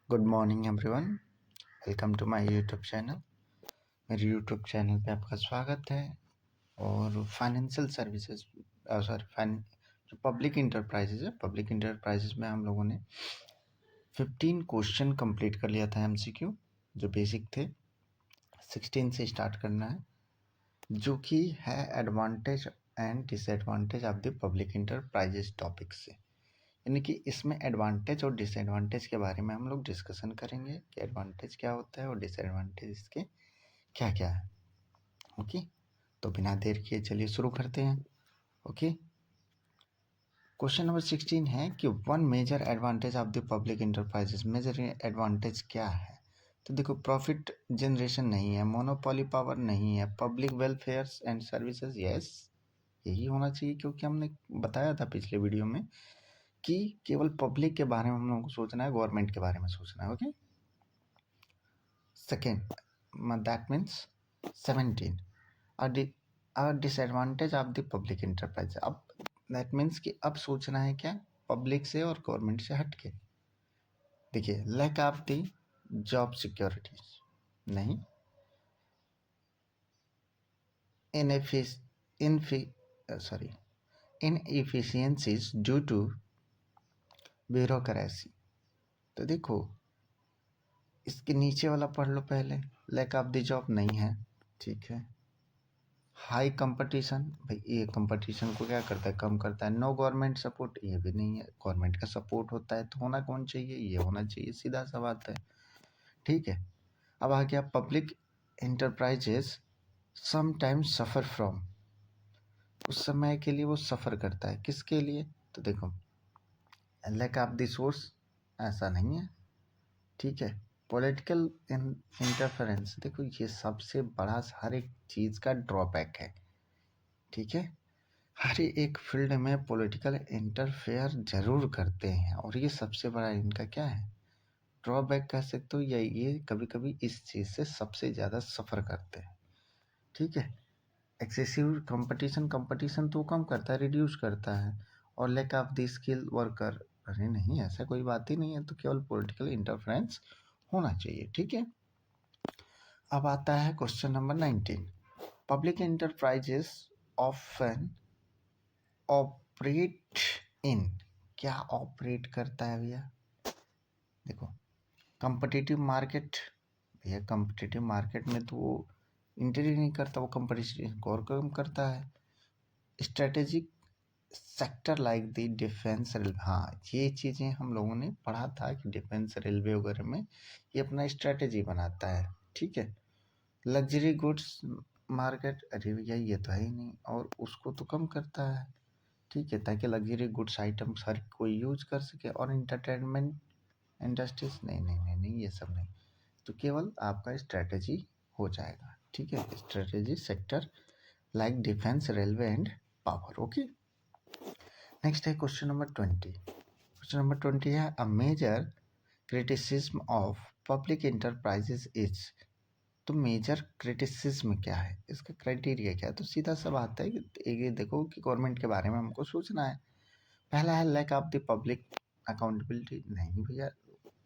Good morning everyone, welcome to my YouTube channel. मेरे YouTube channel पे आपका स्वागत है। और फाइनेंशियल सर्विसेज जो पब्लिक इंटरप्राइजेज है, पब्लिक इंटरप्राइजेज में हम लोगों ने 15 क्वेश्चन कंप्लीट कर लिया था एमसीक्यू, जो बेसिक थे। 16 से स्टार्ट करना है, जो कि है advantage and disadvantage of the public enterprises topic से। यानी कि इसमें एडवांटेज और डिसएडवांटेज के बारे में हम लोग डिस्कशन करेंगे कि एडवांटेज क्या होता है और डिसएडवांटेज इसके क्या क्या है। ओके, तो बिना देर किए चलिए शुरू करते हैं। ओके, क्वेश्चन नंबर 16 है कि one major advantage of the public enterprises. Major advantage क्या है? तो देखो, प्रॉफिट जनरेशन नहीं है, मोनोपोली पावर नहीं है, public welfare and services, yes यही होना चाहिए, क्योंकि हमने बताया था पिछले वीडियो में कि केवल पब्लिक के बारे में हम लोगों को सोचना है, गवर्नमेंट के बारे में सोचना है। Okay, second, that means 17 disadvantage of the public enterprise. अब दैट मीन्स कि अब सोचना है क्या, पब्लिक से और गवर्नमेंट से हट के। देखिए, lack of the job securities नहीं, इनएफिशिएंसीज ड्यू टू ब्यूरोक्रेसी। तो देखो, इसके नीचे वाला पढ़ लो पहले। लैक ऑफ द जॉब नहीं है, ठीक है। हाई कंपटीशन, भाई ये कंपटीशन को क्या करता है, कम करता है। नो गवर्नमेंट सपोर्ट, ये भी नहीं है। गवर्नमेंट का सपोर्ट होता है तो होना कौन चाहिए, ये होना चाहिए, सीधा सा बात है, ठीक है। अब आ गया public enterprises sometimes suffer from, उस समय के लिए वो सफ़र करता है, किसके लिए? तो देखो, लैक ऑफ द सोर्स, ऐसा नहीं है, ठीक है। पॉलिटिकल इंटरफेरेंस, देखो ये सबसे बड़ा हर एक चीज़ का ड्रॉबैक है, ठीक है। हर एक फील्ड में पॉलिटिकल इंटरफेयर जरूर करते हैं, और ये सबसे बड़ा इनका क्या है, ड्रॉबैक कह सकते हो, या ये कभी कभी इस चीज़ से सबसे ज़्यादा सफ़र करते हैं, ठीक है। एक्सेसिव कंपटीशन तो कम करता है, रिड्यूस करता है। और lack of the skill worker, अरे नहीं, ऐसा कोई बात ही नहीं है, तो केवल पॉलिटिकल इंटरफेरेंस होना चाहिए, ठीक है। अब आता है question number 19। Public enterprises often operate in, क्या ऑपरेट करता है भैया? देखो, कंपटीटिव मार्केट, भैया कंपटीटिव मार्केट में तो वो इंटर ही नहीं करता, वो कंपटीशन को और कम करता है। Strategic sector like the defence railway, हाँ ये चीज़ें हम लोगों ने पढ़ा था कि डिफेंस रेलवे वगैरह में ये अपना स्ट्रेटेजी बनाता है, ठीक है। लग्जरी गुड्स मार्केट, अरे भैया ये तो है ही नहीं, और उसको तो कम करता है, ठीक है, ताकि लग्जरी गुड्स आइटम्स हर कोई यूज कर सके। और इंटरटेनमेंट इंडस्ट्रीज, नहीं नहीं नहीं नहीं, ये सब नहीं, तो केवल आपका स्ट्रेटेजी हो जाएगा, ठीक है। Strategy sector like defence, railway and power. Okay, next है क्वेश्चन नंबर 20। क्वेश्चन नंबर 20 है a major criticism of public enterprises is. तो मेजर क्रिटिसिज्म क्या है, इसका क्राइटेरिया क्या है? तो सीधा सा बात है कि ये देखो कि गवर्नमेंट के बारे में हमको सोचना है। पहला है lack of the public accountability, नहीं भैया,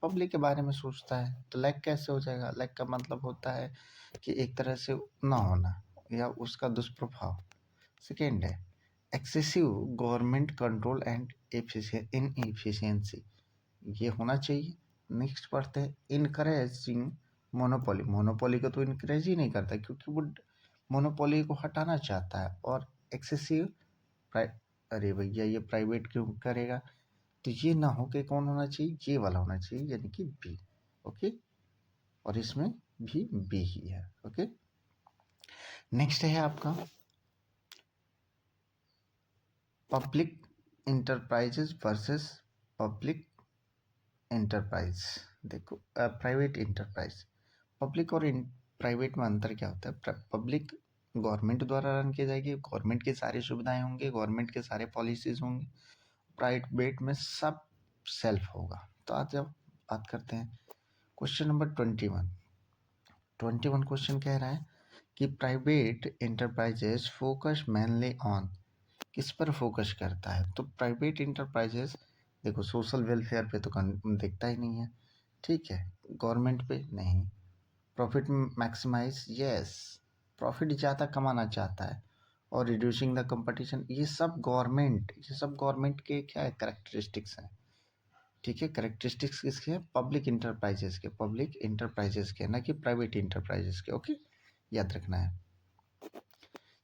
पब्लिक के बारे में सोचता है तो लैक कैसे हो जाएगा? लैक का मतलब होता है कि एक तरह से ना होना या उसका दुष्प्रभाव। सेकेंड है excessive government control and inefficiency, ये होना चाहिए। नेक्स्ट पढ़ते हैं इनकरेजिंग मोनोपोली, मोनोपोली को तो इनकरेज ही नहीं करता, क्योंकि वो मोनोपोली को हटाना चाहता है। और एक्सेसिव, अरे भैया ये प्राइवेट क्यों करेगा, तो ये ना हो के कौन होना चाहिए, ये वाला होना चाहिए, यानी कि बी। ओके, और इसमें भी बी ही है। ओके, नेक्स्ट है आपका public enterprises versus public enterprise. देखो, प्राइवेट इंटरप्राइज, पब्लिक और प्राइवेट में अंतर क्या होता है? पब्लिक गवर्नमेंट द्वारा रन की जाएगी, गवर्नमेंट की सारी सुविधाएं होंगी, गवर्नमेंट के सारे पॉलिसीज होंगे। प्राइवेट में सब सेल्फ होगा। तो आज जब बात करते हैं क्वेश्चन नंबर 21 क्वेश्चन कह रहा है कि private enterprises focus mainly on, किस पर फोकस करता है? तो प्राइवेट इंटरप्राइजेस देखो सोशल वेलफेयर पे तो देखता ही नहीं है, ठीक है, गवर्नमेंट पे नहीं। प्रॉफिट मैक्सिमाइज, यस, प्रॉफिट ज़्यादा कमाना चाहता है और रिड्यूसिंग द कंपटीशन, ये सब गवर्नमेंट के क्या है, करेक्टरिस्टिक्स हैं। ठीक है, करेक्टरिस्टिक्स किसके हैं, पब्लिक इंटरप्राइजेस के, ना कि प्राइवेट इंटरप्राइजेस के। ओके, याद रखना है,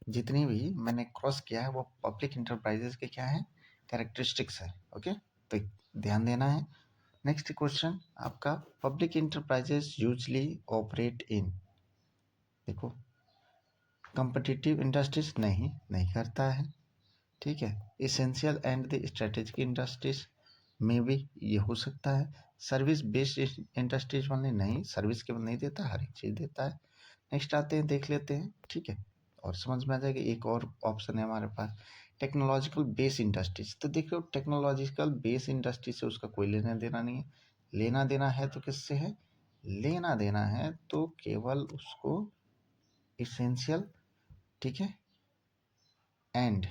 जितनी भी मैंने क्रॉस किया है वो पब्लिक इंटरप्राइजेस के क्या है, करेक्टरिस्टिक्स है। ओके, तो ध्यान देना है। नेक्स्ट क्वेश्चन आपका, public enterprises usually operate in, देखो कॉम्पिटिटिव इंडस्ट्रीज नहीं करता है। ठीक है, essential and the strategic industries में भी ये हो सकता है। सर्विस बेस्ड इंडस्ट्रीज वाले नहीं, सर्विस केवल नहीं देता, हर एक चीज़ देता है। नेक्स्ट आते हैं, देख लेते हैं। ठीक है, और समझ में आ जाएगा। एक और ऑप्शन है हमारे पास, टेक्नोलॉजिकल बेस इंडस्ट्रीज। तो देखो, टेक्नोलॉजिकल बेस इंडस्ट्री से उसका कोई लेना देना नहीं है। लेना देना है तो किससे है, लेना देना है तो केवल उसको इसेंशियल, ठीक है, एंड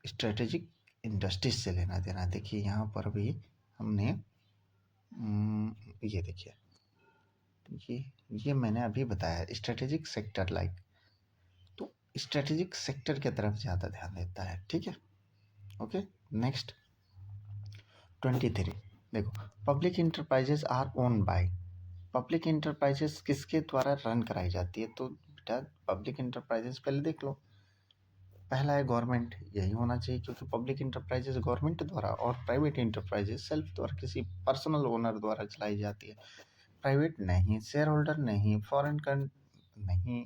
स्ट्रेटेजिक इंडस्ट्रीज से लेना देना। देखिए यहाँ पर भी हमने ये देखिए, ये मैंने अभी बताया, स्ट्रेटेजिक सेक्टर लाइक, तो स्ट्रेटेजिक सेक्टर की तरफ ज़्यादा ध्यान देता है। ठीक है, ओके। नेक्स्ट 23, देखो, public enterprises are own by, public enterprises किसके द्वारा रन कराई जाती है, तो बेटा पब्लिक इंटरप्राइजेस पहले देख लो। पहला है गवर्नमेंट, यही होना चाहिए, क्योंकि पब्लिक इंटरप्राइजेस गवर्नमेंट द्वारा और प्राइवेट इंटरप्राइजेस सेल्फ द्वारा, किसी पर्सनल ओनर द्वारा चलाई जाती है। प्राइवेट नहीं, शेयर होल्डर नहीं, फॉरेन नहीं,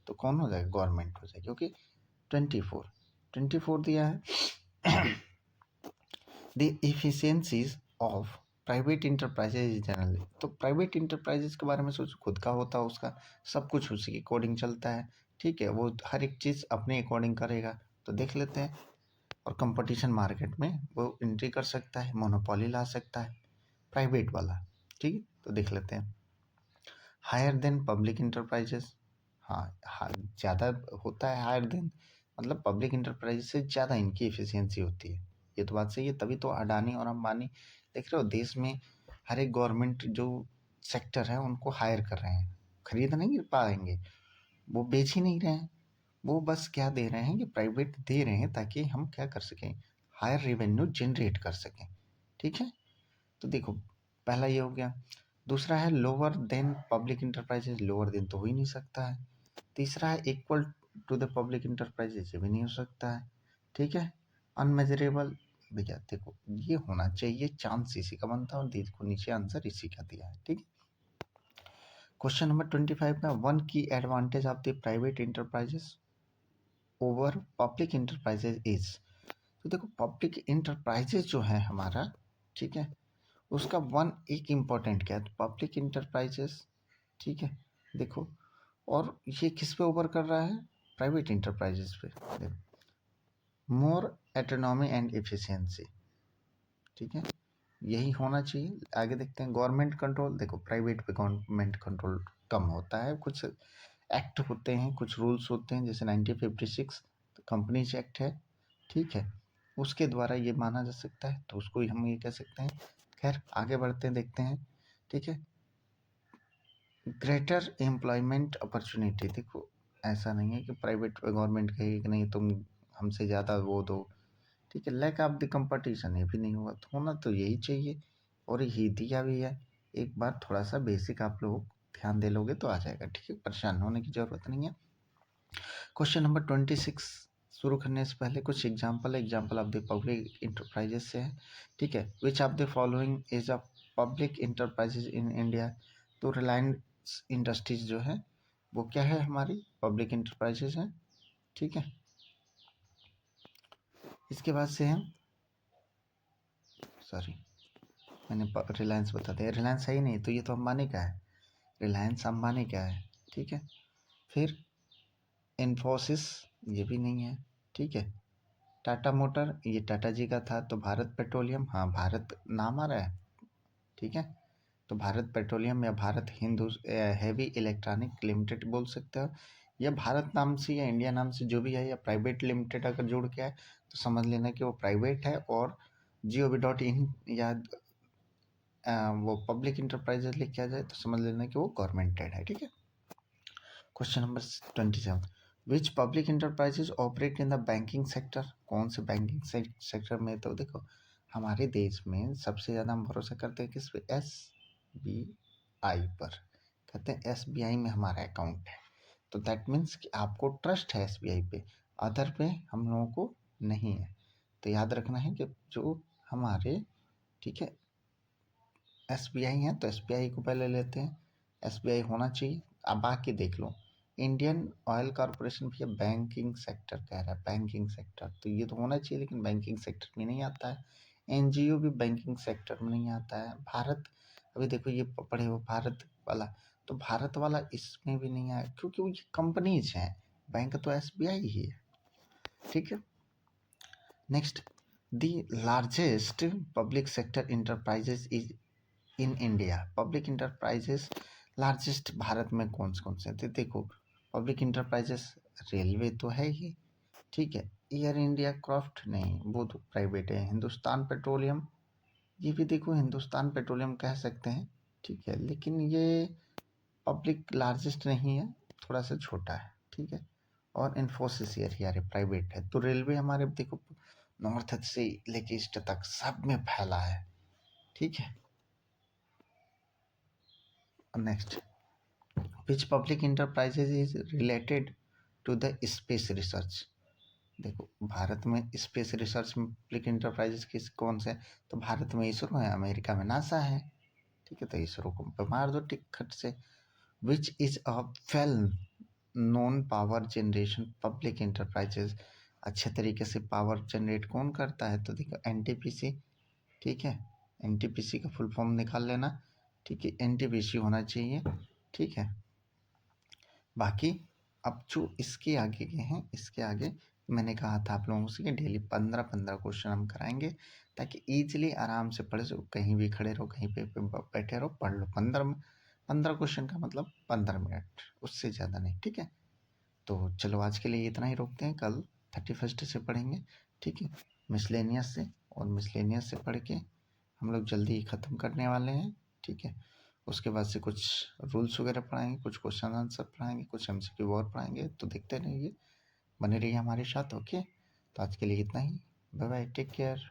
तो कौन हो जाएगा, गवर्नमेंट हो जाएगी। क्योंकि 24 दिया है, the efficiencies of private enterprises generally, तो प्राइवेट इंटरप्राइजेज के बारे में सोचो, खुद का होता है उसका, सब कुछ उसी के अकॉर्डिंग चलता है। ठीक है, वो हर एक चीज़ अपने अकॉर्डिंग करेगा। तो देख लेते हैं। और कंपटीशन मार्केट में वो एंट्री कर सकता है, मोनोपोली ला सकता है प्राइवेट वाला। ठीक है, तो देख लेते हैं। हायर देन पब्लिक इंटरप्राइजेस, हाँ हाँ, ज़्यादा होता है हायर देन, मतलब पब्लिक इंटरप्राइजेस से ज़्यादा इनकी एफिशिएंसी होती है। ये तो बात सही है, तभी तो अडानी और अंबानी, देख रहे हो, देश में हर एक गवर्नमेंट जो सेक्टर है उनको हायर कर रहे हैं। खरीद नहीं पाएंगे, वो बेच ही नहीं रहे हैं, वो बस क्या दे रहे हैं कि प्राइवेट दे रहे हैं, ताकि हम क्या कर सकें, हायर रेवेन्यू जनरेट कर सकें। ठीक है, तो देखो, पहला ये हो गया। दूसरा है lower than public enterprises, lower than तो हो ही नहीं सकता है। तीसरा है equal to the public enterprises, ये भी नहीं हो सकता है। ठीक है, अनमेजरेबल, भैया देखो ये होना चाहिए, चांस इसी का बनता है, और देखो नीचे आंसर इसी का दिया है। ठीक है, क्वेश्चन नंबर 25 में, वन की advantage of the private enterprises over public enterprises is, तो देखो पब्लिक इंटरप्राइजेज जो है हमारा, ठीक है, उसका एक इम्पॉर्टेंट क्या है, तो पब्लिक इंटरप्राइजेस, ठीक है, देखो, और ये किस पे ओवर कर रहा है, प्राइवेट इंटरप्राइजेस पे। देखो, मोर एटोनॉमी एंड एफिशिएंसी, ठीक है, यही होना चाहिए। आगे देखते हैं, गवर्नमेंट कंट्रोल, देखो प्राइवेट पे गवर्नमेंट कंट्रोल कम होता है, कुछ एक्ट होते हैं, कुछ रूल्स होते हैं, जैसे 1956 कंपनीज एक्ट है। ठीक है, उसके द्वारा ये माना जा सकता है, तो उसको ही हम ये कह सकते हैं। खैर आगे बढ़ते हैं, देखते हैं। ठीक है, ग्रेटर एम्प्लॉयमेंट अपॉर्चुनिटी, देखो ऐसा नहीं है कि प्राइवेट गवर्नमेंट कहेगी कि नहीं तुम हमसे ज़्यादा वो दो। ठीक है, लैक ऑफ द कंपटीशन, ये भी नहीं होगा, तो होना तो यही चाहिए, और ये दिया भी है। एक बार थोड़ा सा बेसिक आप लोग ध्यान दे लोगे तो आ जाएगा। ठीक है, परेशान होने की ज़रूरत नहीं है। क्वेश्चन नंबर 26 शुरू करने से पहले कुछ example of the public enterprises से है। ठीक है, which of the following is a public enterprises in India, तो रिलायंस इंडस्ट्रीज जो है वो क्या है, हमारी पब्लिक इंटरप्राइजेज है। ठीक है, इसके बाद से हम, सॉरी मैंने रिलायंस बता दिया, रिलायंस है ही नहीं, तो ये तो अंबानी का है, रिलायंस अंबानी का है। ठीक है, फिर इन्फोसिस, ये भी नहीं है। ठीक है, टाटा मोटर, ये टाटा जी का था। तो भारत पेट्रोलियम, हाँ भारत नाम आ रहा है। ठीक है, तो भारत पेट्रोलियम या Bharat Hindu heavy electronic limited बोल सकते हो, या भारत नाम से या इंडिया नाम से जो भी है, या प्राइवेट लिमिटेड अगर जोड़ के है तो समझ लेना कि वो प्राइवेट है, और gov.in या वो पब्लिक इंटरप्राइजेज लेके आ जाए तो समझ लेना कि वो गवर्नमेंटेड है, ठीक है। Question number 27, which public enterprises operate in the banking sector, कौन से बैंकिंग सेक्टर में, तो देखो हमारे देश में सबसे ज़्यादा हम भरोसा करते हैं किस पे, SBI पर, कहते हैं SBI में हमारा अकाउंट है, तो दैट मीन्स कि आपको ट्रस्ट है SBI पे, अदर पे हम लोगों को नहीं है। तो याद रखना है कि जो हमारे, ठीक है, SBI है तो SBI को पहले लेते हैं, SBI होना चाहिए। अब बाकी देख लो, इंडियन ऑयल कॉरपोरेशन भी बैंकिंग सेक्टर कह रहा है, बैंकिंग सेक्टर, तो ये तो होना चाहिए, लेकिन बैंकिंग सेक्टर में नहीं आता है। NGO भी बैंकिंग सेक्टर में नहीं आता है। भारत, अभी देखो ये पढ़े हो भारत वाला, तो भारत वाला इसमें भी नहीं आया, क्योंकि वो ये कंपनीज हैं, बैंक तो SBI ही है, ठीक है। Next, the largest public sector enterprises is in India, public enterprises largest Bharat में कौन से हैं, तो देखो पब्लिक इंटरप्राइजेस रेलवे तो है ही, ठीक है, एयर इंडिया क्राफ्ट नहीं, वो तो प्राइवेट है। हिंदुस्तान पेट्रोलियम, ये भी देखो हिंदुस्तान पेट्रोलियम कह सकते हैं, ठीक है, लेकिन ये पब्लिक लार्जेस्ट नहीं है, थोड़ा सा छोटा है, ठीक है। और इन्फोसिस यार प्राइवेट है। तो रेलवे हमारे देखो नॉर्थ से लेके ईस्ट तक सब में फैला है, ठीक है। Next, which public enterprises is related to the space research, देखो भारत में स्पेस रिसर्च में पब्लिक इंटरप्राइजेस किस कौन से, तो भारत में इसरो है, अमेरिका में नासा है, ठीक है, तो इसरो को मार दो टिकट से। Which is a well known power generation public enterprises, अच्छे तरीके से पावर जनरेट कौन करता है, तो देखो NTPC, ठीक है, NTPC का फुल फॉर्म निकाल लेना, ठीक है, NTPC होना चाहिए, ठीक है। बाकी अब जो इसके आगे के हैं, इसके आगे मैंने कहा था आप लोगों से कि डेली 15-15 क्वेश्चन हम कराएंगे, ताकि ईजिली आराम से पढ़ सको, कहीं भी खड़े रहो, कहीं पे बैठे रहो, पढ़ लो। 15 क्वेश्चन का मतलब 15 मिनट, उससे ज़्यादा नहीं, ठीक है। तो चलो आज के लिए इतना ही रोकते हैं, कल 31 से पढ़ेंगे, ठीक है, मिसलेनियस से, और मिसलेनियस से पढ़ के हम लोग जल्दी ही ख़त्म करने वाले हैं, ठीक है। उसके बाद से कुछ रूल्स वगैरह पढ़ाएंगे, कुछ क्वेश्चन आंसर पढ़ाएंगे, कुछ MCQ और पढ़ाएंगे, तो देखते रहिए, बने रहिए हमारे साथ, ओके। तो आज के लिए इतना ही, बाय बाय, टेक केयर।